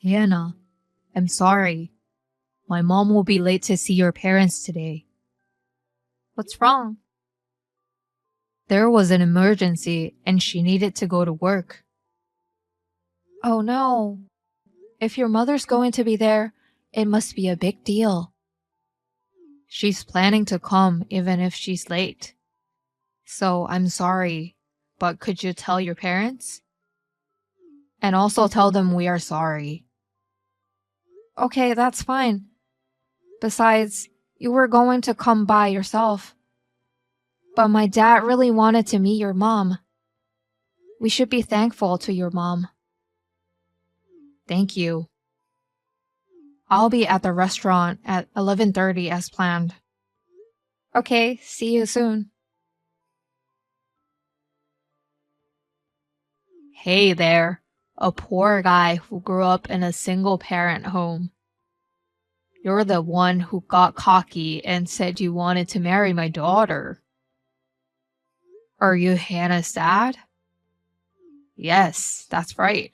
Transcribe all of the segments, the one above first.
Hannah, I'm sorry. My mom will be late to see your parents today. What's wrong? There was an emergency and she needed to go to work. Oh no. If your mother's going to be there, it must be a big deal. She's planning to come even if she's late. So I'm sorry, but could you tell your parents? And also tell them we are sorry. Okay, that's fine. Besides, you were going to come by yourself. But my dad really wanted to meet your mom. We should be thankful to your mom. Thank you. I'll be at the restaurant at 11:30 as planned. Okay, see you soon. Hey there, a poor guy who grew up in a single-parent home. You're the one who got cocky and said you wanted to marry my daughter. Are you Hannah's dad? Yes, that's right.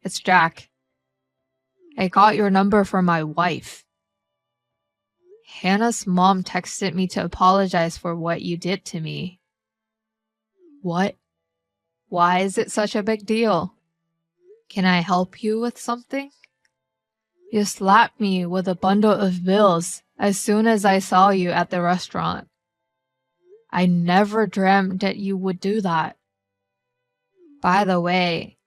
It's Jack. I got your number from my wife. Hannah's mom texted me to apologize for what you did to me. What? Why is it such a big deal? Can I help you with something? You slapped me with a bundle of bills as soon as I saw you at the restaurant. I never dreamt that you would do that. By the way,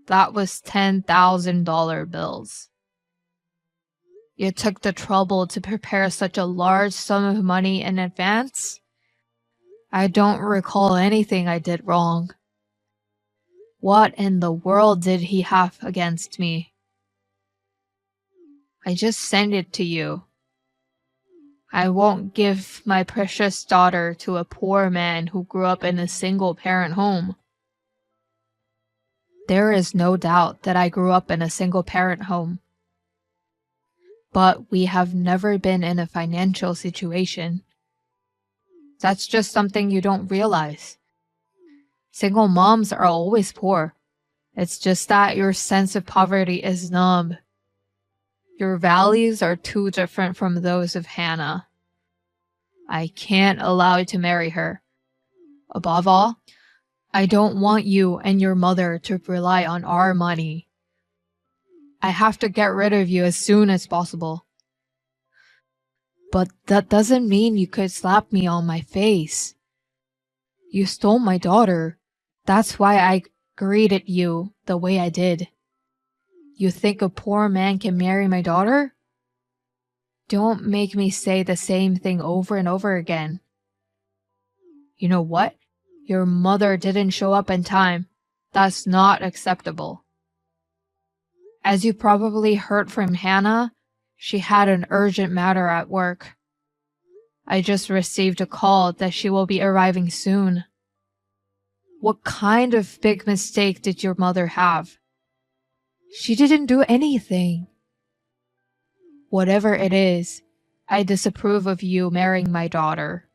that was $10,000 bills. You took the trouble to prepare such a large sum of money in advance? I don't recall anything I did wrong. What in the world did he have against me? I just sent it to you. I won't give my precious daughter to a poor man who grew up in a single-parent home. There is no doubt that I grew up in a single-parent home. But we have never been in a financial situation. That's just something you don't realize. Single moms are always poor. It's just that your sense of poverty is numb. Your values are too different from those of Hannah. I can't allow you to marry her. Above all, I don't want you and your mother to rely on our money. I have to get rid of you as soon as possible. But that doesn't mean you could slap me on my face. You stole my daughter. That's why I greeted you the way I did. You think a poor man can marry my daughter? Don't make me say the same thing over and over again. You know what? Your mother didn't show up in time. That's not acceptable. As you probably heard from Hannah, she had an urgent matter at work. I just received a call that she will be arriving soon. What kind of big mistake did your mother have? She didn't do anything. Whatever it is, I disapprove of you marrying my daughter.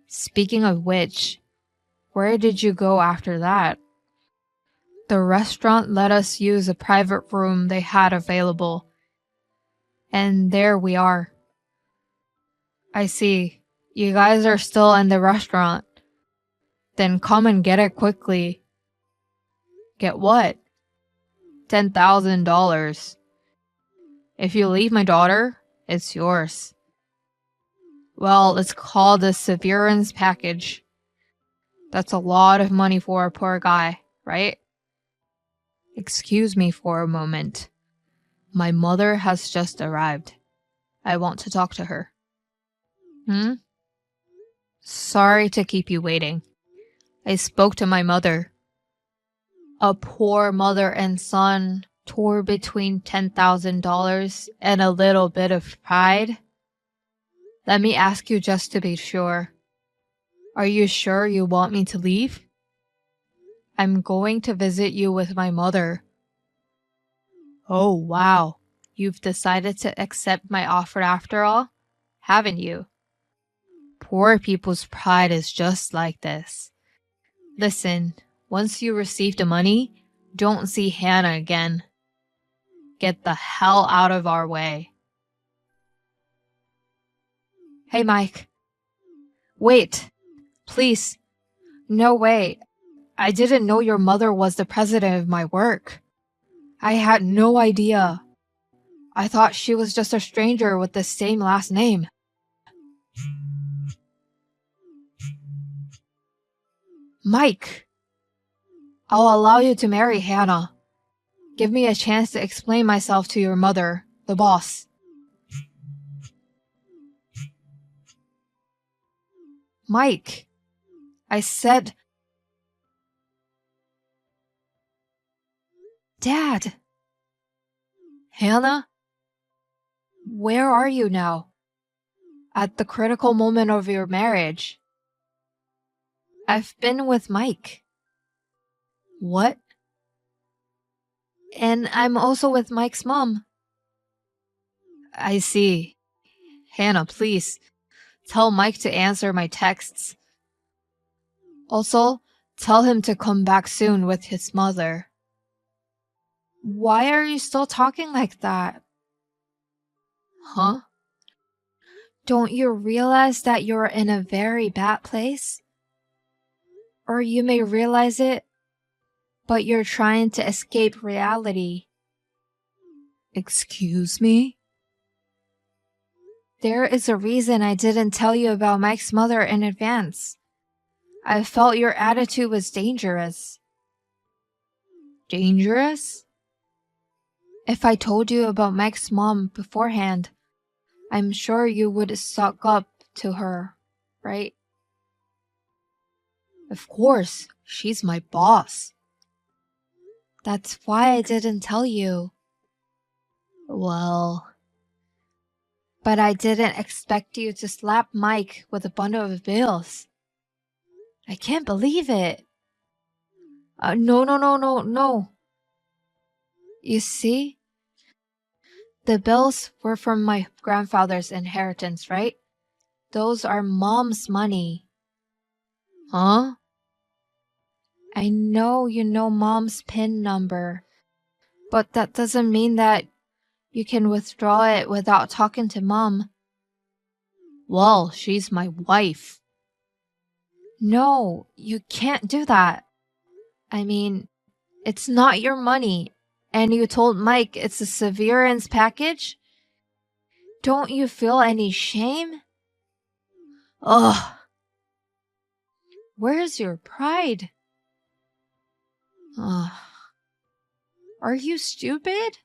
Speaking of which, where did you go after that? The restaurant let us use a private room they had available. And there we are. I see. You guys are still in the restaurant. Then come and get it quickly. Get what? $10,000. If you leave my daughter, it's yours. Well, it's called a severance package. That's a lot of money for a poor guy, right? Excuse me for a moment. My mother has just arrived. I want to talk to her. Sorry to keep you waiting. I spoke to my mother. A poor mother and son tore between $10,000 and a little bit of pride. Let me ask you just to be sure. Are you sure you want me to leave? I'm going to visit you with my mother. Oh, wow. You've decided to accept my offer after all, haven't you? Poor people's pride is just like this. Listen, once you receive the money, don't see Hannah again. Get the hell out of our way. Hey, Mike. Wait. Please. No way. I didn't know your mother was the president of my work. I had no idea. I thought she was just a stranger with the same last name. Mike, I'll allow you to marry Hannah. Give me a chance to explain myself to your mother, the boss. Mike, I said... Dad! Hannah? Where are you now? At the critical moment of your marriage. I've been with Mike. What? And I'm also with Mike's mom. I see. Hannah, please, tell Mike to answer my texts. Also, tell him to come back soon with his mother. Why are you still talking like that? Huh? Don't you realize that you're in a very bad place? Or you may realize it, but you're trying to escape reality. Excuse me? There is a reason I didn't tell you about Mike's mother in advance. I felt your attitude was dangerous. Dangerous? If I told you about Mike's mom beforehand, I'm sure you would suck up to her, right? Of course, she's my boss. That's why I didn't tell you. Well... But I didn't expect you to slap Mike with a bundle of bills. I can't believe it. No. You see? The bills were from my grandfather's inheritance, right? Those are Mom's money. Huh? I know you know Mom's PIN number, but that doesn't mean that you can withdraw it without talking to Mom. Well, she's my wife. No, you can't do that. I mean, it's not your money, and you told Mike it's a severance package? Don't you feel any shame? Ugh. Where's your pride? Ugh. Are you stupid?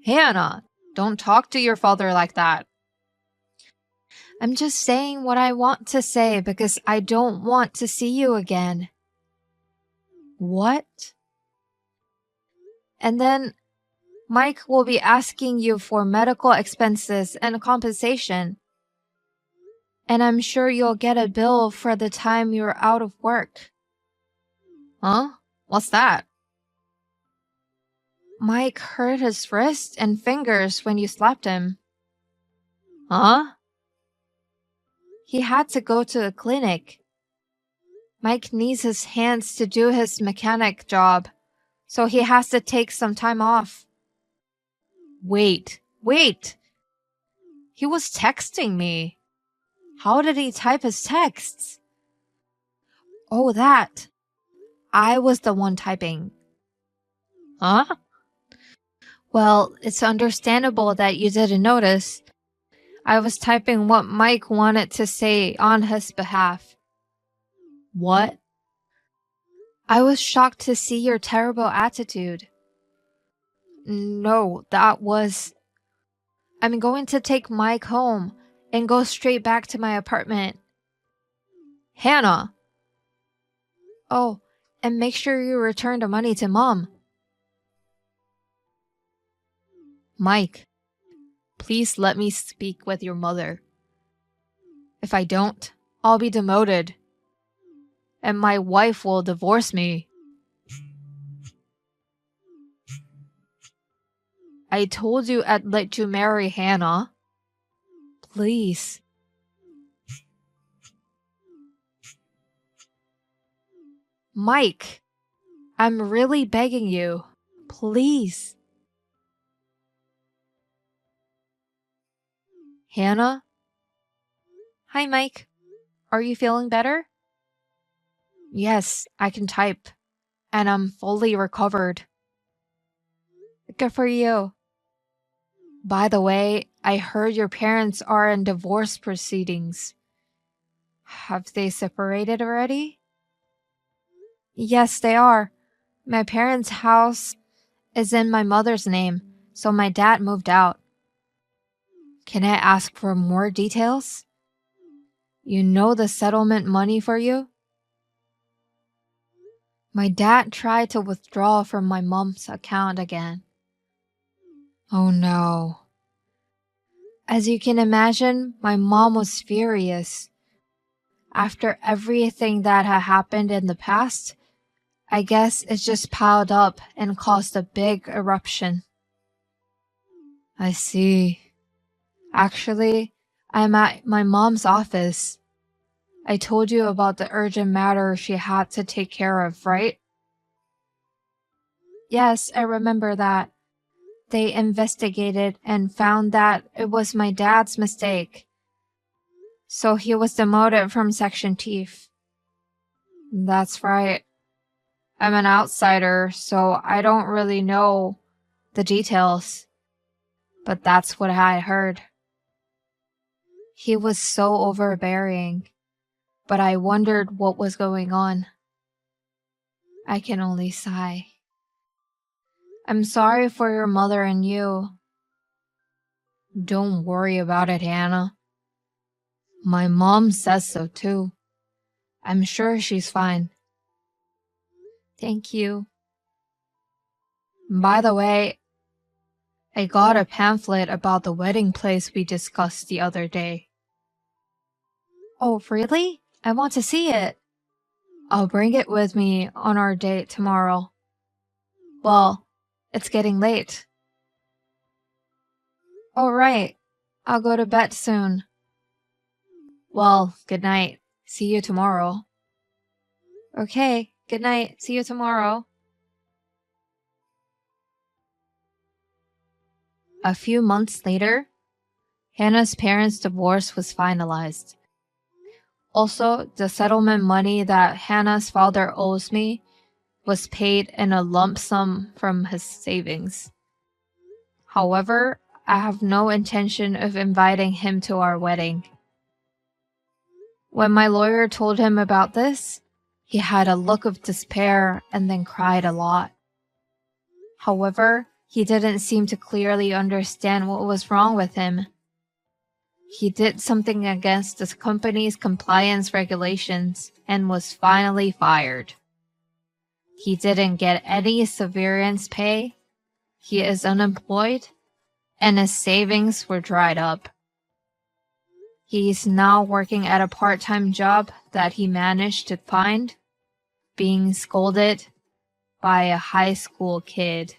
Hannah, don't talk to your father like that. I'm just saying what I want to say because I don't want to see you again. What? And then Mike will be asking you for medical expenses and compensation. And I'm sure you'll get a bill for the time you're out of work. Huh? What's that? Mike hurt his wrist and fingers when you slapped him. Huh? He had to go to a clinic. Mike needs his hands to do his mechanic job, so he has to take some time off. Wait. He was texting me. How did he type his texts? Oh, that. I was the one typing. Huh? Well, it's understandable that you didn't notice. I was typing what Mike wanted to say on his behalf. What? I was shocked to see your terrible attitude. No, that was... I'm going to take Mike home and go straight back to my apartment. Hannah! Oh, and make sure you return the money to Mom. Mike, please let me speak with your mother. If I don't, I'll be demoted. And my wife will divorce me. I told you I'd let you marry Hannah. Please. Mike, I'm really begging you. Please. Hannah? Hi, Mike. Are you feeling better? Yes, I can type. And I'm fully recovered. Good for you. By the way, I heard your parents are in divorce proceedings. Have they separated already? Yes, they are. My parents' house is in my mother's name, so my dad moved out. Can I ask for more details? You know the settlement money for you? My dad tried to withdraw from my mom's account again. Oh no. As you can imagine, my mom was furious. After everything that had happened in the past, I guess it just piled up and caused a big eruption. I see. Actually, I'm at my mom's office. I told you about the urgent matter she had to take care of, right? Yes, I remember that. They investigated and found that it was my dad's mistake. So he was demoted from section chief. That's right. I'm an outsider, so I don't really know the details. But that's what I heard. He was so overbearing, but I wondered what was going on. I can only sigh. I'm sorry for your mother and you. Don't worry about it, Hannah. My mom says so too. I'm sure she's fine. Thank you. By the way, I got a pamphlet about the wedding place we discussed the other day. Oh, really? I want to see it. I'll bring it with me on our date tomorrow. Well, it's getting late. All right. I'll go to bed soon. Well, good night. See you tomorrow. Okay, good night. See you tomorrow. A few months later, Hannah's parents' divorce was finalized. Also, the settlement money that Hannah's father owes me was paid in a lump sum from his savings. However, I have no intention of inviting him to our wedding. When my lawyer told him about this, he had a look of despair and then cried a lot. However, he didn't seem to clearly understand what was wrong with him. He did something against the company's compliance regulations and was finally fired. He didn't get any severance pay, he is unemployed, and his savings were dried up. He's now working at a part-time job that he managed to find, being scolded by a high school kid.